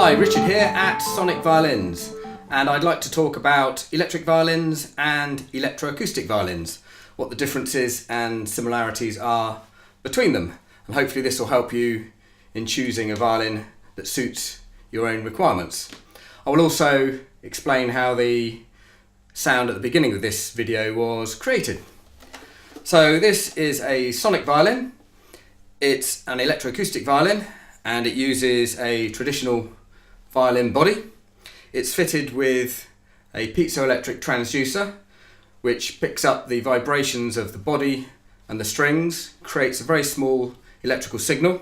Hi, Richard here at Sonic Violins, and I'd like to talk about electric violins and electro acoustic violins, what the differences and similarities are between them, and hopefully this will help you in choosing a violin that suits your own requirements. I will also explain how the sound at the beginning of this video was created. So this is a Sonic violin. It's an electroacoustic violin and it uses a traditional violin body. It's fitted with a piezoelectric transducer which picks up the vibrations of the body and the strings, creates a very small electrical signal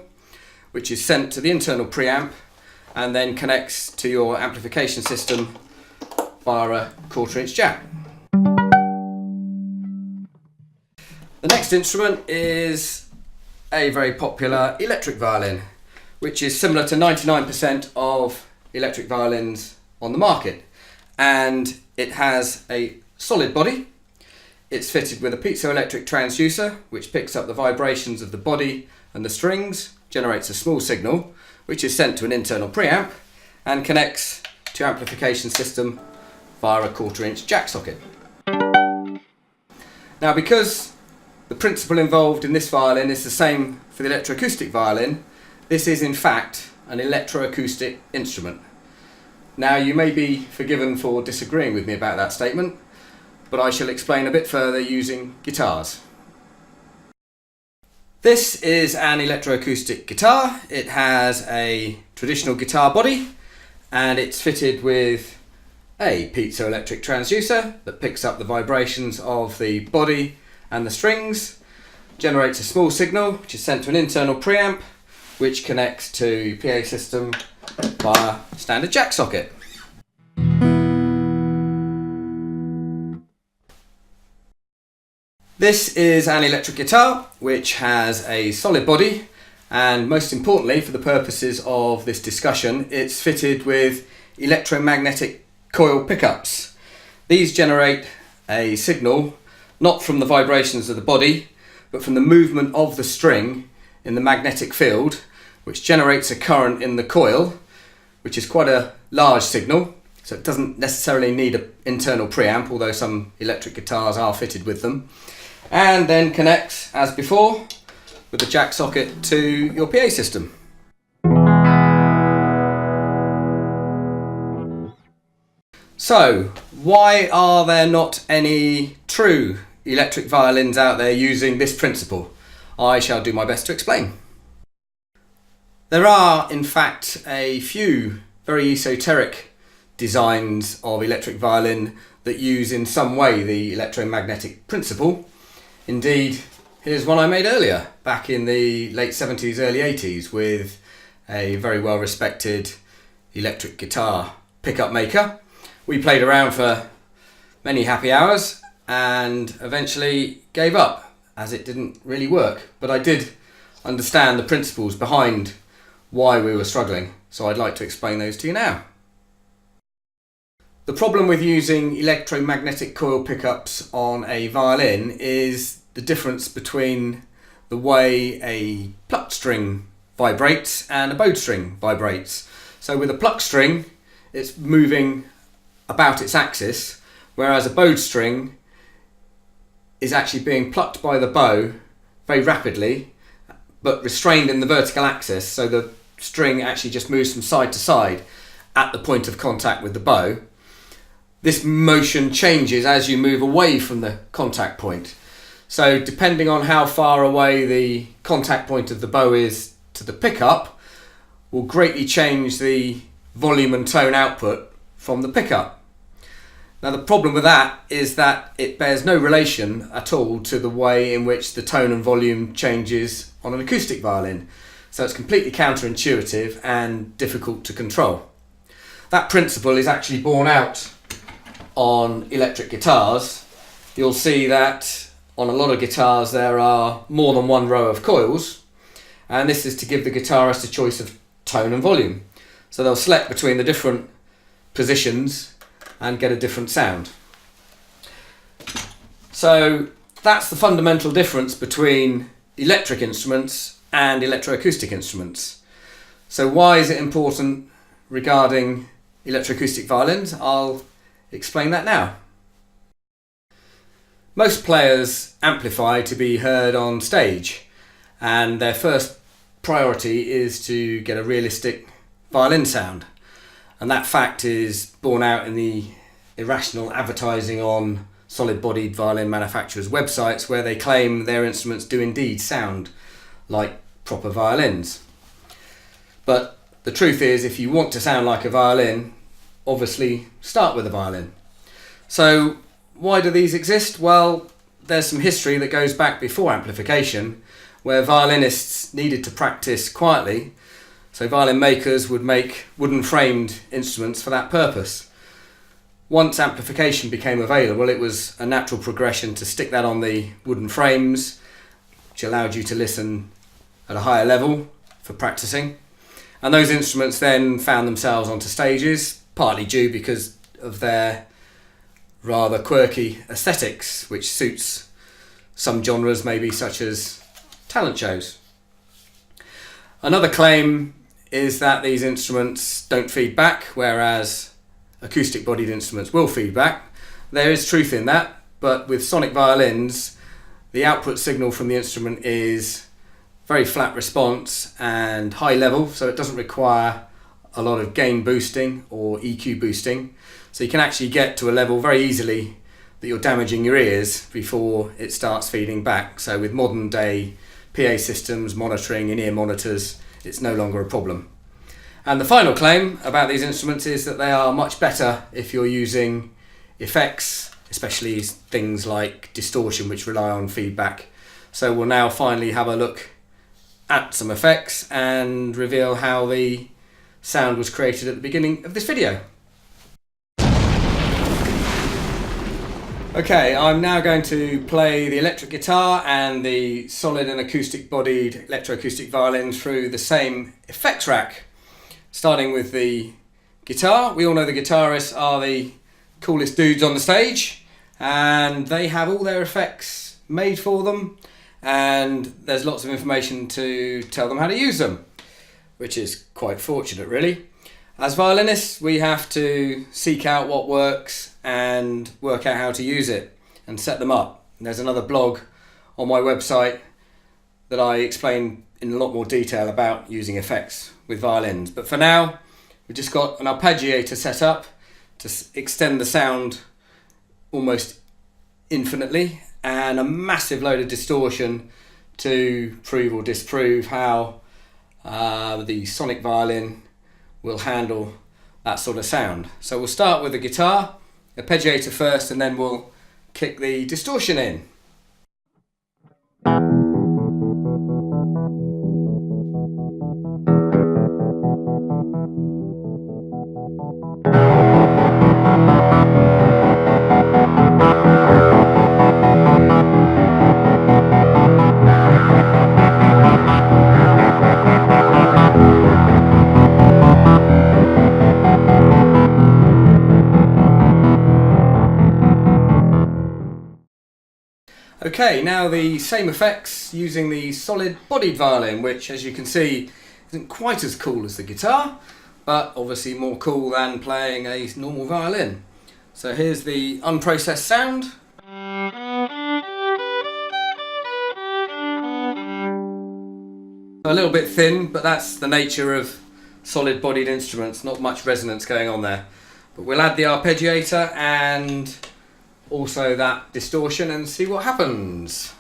which is sent to the internal preamp and then connects to your amplification system via a 1/4 inch jack. The next instrument is a very popular electric violin, which is similar to 99% of electric violins on the market, and it has a solid body. It's fitted with a piezoelectric transducer which picks up the vibrations of the body and the strings, generates a small signal which is sent to an internal preamp and connects to amplification system via a 1/4 inch jack socket. Now, because the principle involved in this violin is the same for the electroacoustic violin, this is in fact an electroacoustic instrument. Now, you may be forgiven for disagreeing with me about that statement, but I shall explain a bit further using guitars. This is an electroacoustic guitar. It has a traditional guitar body and it's fitted with a piezoelectric transducer that picks up the vibrations of the body and the strings, generates a small signal which is sent to an internal preamp which connects to PA system via standard jack socket. This is an electric guitar which has a solid body, and most importantly for the purposes of this discussion, it's fitted with electromagnetic coil pickups. These generate a signal not from the vibrations of the body but from the movement of the string in the magnetic field, which generates a current in the coil, which is quite a large signal, so it doesn't necessarily need an internal preamp, although some electric guitars are fitted with them, and then connects as before with the jack socket to your PA system. So, why are there not any true electric violins out there using this principle? I shall do my best to explain. There are in fact a few very esoteric designs of electric violin that use in some way the electromagnetic principle. Indeed, here's one I made earlier, back in the late 70s, early 80s, with a very well respected electric guitar pickup maker. We played around for many happy hours and eventually gave up as it didn't really work. But I did understand the principles behind why we were struggling, so I'd like to explain those to you now. The problem with using electromagnetic coil pickups on a violin is the difference between the way a plucked string vibrates and a bowed string vibrates. So with a plucked string, it's moving about its axis, whereas a bowed string is actually being plucked by the bow very rapidly, but restrained in the vertical axis, so the string actually just moves from side to side at the point of contact with the bow. This motion changes as you move away from the contact point. So depending on how far away the contact point of the bow is to the pickup will greatly change the volume and tone output from the pickup. Now, the problem with that is that it bears no relation at all to the way in which the tone and volume changes on an acoustic violin. So it's completely counterintuitive and difficult to control. That principle is actually borne out on electric guitars. You'll see that on a lot of guitars there are more than one row of coils, and this is to give the guitarist a choice of tone and volume. So they'll select between the different positions and get a different sound. So that's the fundamental difference between electric instruments and electroacoustic instruments. So why is it important regarding electroacoustic violins, I'll explain that now. Most players amplify to be heard on stage, and their first priority is to get a realistic violin sound. And that fact is borne out in the irrational advertising on solid-bodied violin manufacturers' websites, where they claim their instruments do indeed sound like proper violins. But the truth is, if you want to sound like a violin, obviously start with a violin. So why do these exist? Well, there's some history that goes back before amplification, where violinists needed to practice quietly, so violin makers would make wooden framed instruments for that purpose. Once amplification became available, it was a natural progression to stick that on the wooden frames, which allowed you to listen at a higher level for practicing. And those instruments then found themselves onto stages, partly due because of their rather quirky aesthetics, which suits some genres, maybe such as talent shows. Another claim is that these instruments don't feed back, whereas acoustic bodied instruments will feed back. There is truth in that, but with sonic violins, the output signal from the instrument is very flat response and high level, so it doesn't require a lot of gain boosting or EQ boosting. So you can actually get to a level very easily that you're damaging your ears before it starts feeding back. So with modern day PA systems, monitoring, in-ear monitors, it's no longer a problem. And the final claim about these instruments is that they are much better if you're using effects, especially things like distortion, which rely on feedback. So we'll now finally have a look at some effects and reveal how the sound was created at the beginning of this video. Okay, I'm now going to play the electric guitar and the solid and acoustic bodied electroacoustic violin through the same effects rack. Starting with the guitar, we all know the guitarists are the coolest dudes on the stage, and they have all their effects made for them, and there's lots of information to tell them how to use them, which is quite fortunate really. As violinists, we have to seek out what works and work out how to use it and set them up. And there's another blog on my website that I explain in a lot more detail about using effects with violins. But for now, we've just got an arpeggiator set up to extend the sound almost infinitely, and a massive load of distortion to prove or disprove how the sonic violin will handle that sort of sound. So we'll start with the guitar, arpeggiator first, and then we'll kick the distortion in. Okay, now the same effects using the solid-bodied violin, which, as you can see, isn't quite as cool as the guitar, but obviously more cool than playing a normal violin. So here's the unprocessed sound. A little bit thin, but that's the nature of solid-bodied instruments, not much resonance going on there. But we'll add the arpeggiator and also that distortion and see what happens.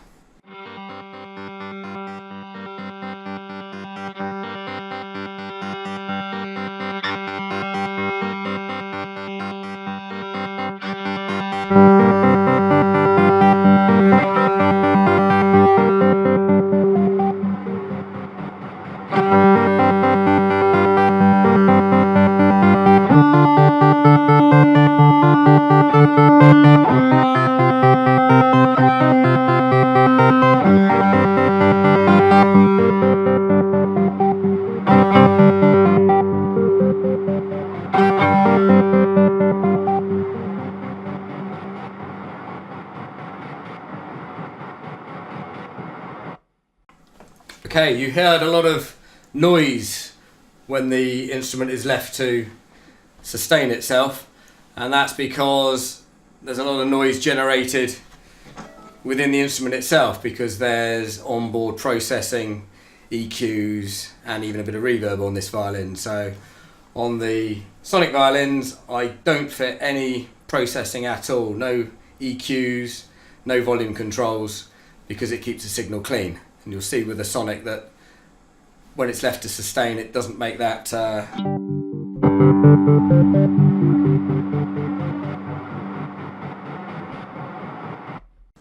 Okay, you heard a lot of noise when the instrument is left to sustain itself, and that's because there's a lot of noise generated within the instrument itself because there's onboard processing, EQs and even a bit of reverb on this violin. So on the Sonic violins I don't fit any processing at all, no EQs, no volume controls, because it keeps the signal clean. And you'll see with the Sonic that when it's left to sustain, it doesn't make that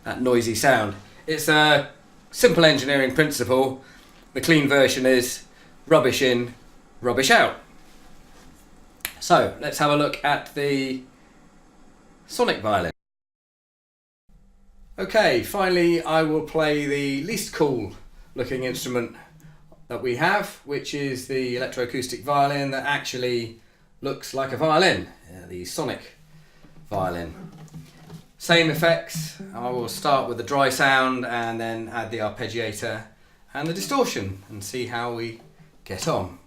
that noisy sound. It's a simple engineering principle. The clean version is rubbish in, rubbish out. So let's have a look at the Sonic violin. Okay, finally I will play the least cool looking instrument that we have, which is the Electro Acoustic Violin that actually looks like a violin, the Sonic Violin. Same effects. I will start with the dry sound and then add the arpeggiator and the distortion and see how we get on.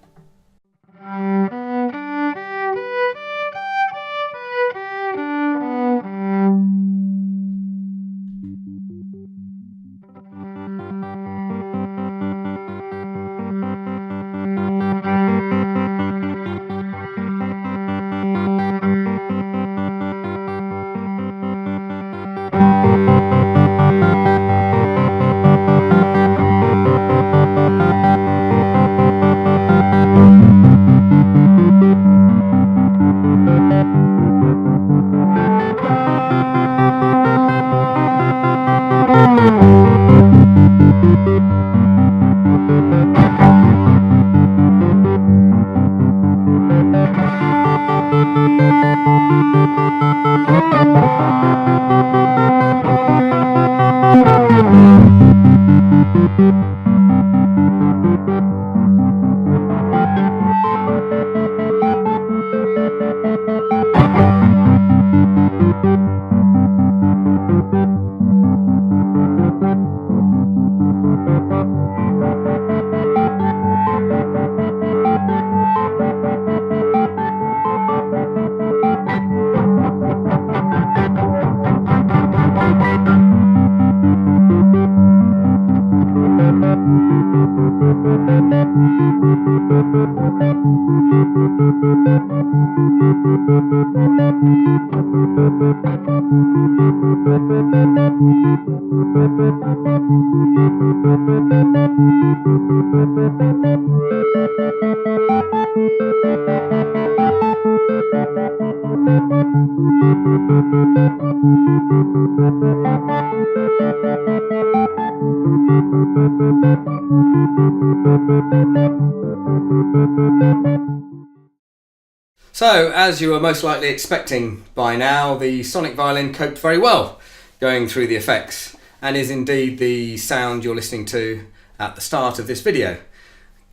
So, as you were most likely expecting by now, the Sonic violin coped very well going through the effects, and is indeed the sound you're listening to at the start of this video.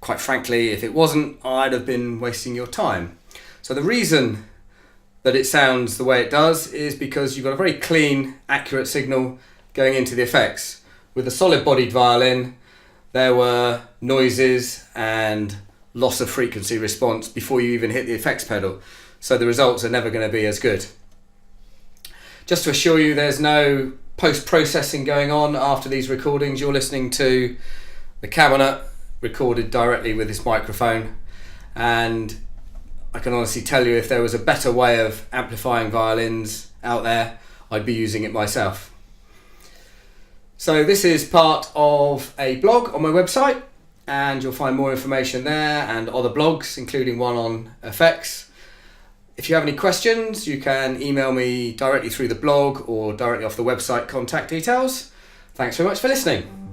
Quite frankly, if it wasn't, I'd have been wasting your time. So the reason that it sounds the way it does is because you've got a very clean, accurate signal going into the effects. With a solid-bodied violin, there were noises and loss of frequency response before you even hit the effects pedal, so the results are never going to be as good. Just to assure you, there's no post-processing going on after these recordings. You're listening to the cabinet recorded directly with this microphone, and I can honestly tell you, if there was a better way of amplifying violins out there, I'd be using it myself. So this is part of a blog on my website, and you'll find more information there and other blogs, including one on effects. If you have any questions, you can email me directly through the blog or directly off the website contact details. Thanks very much for listening.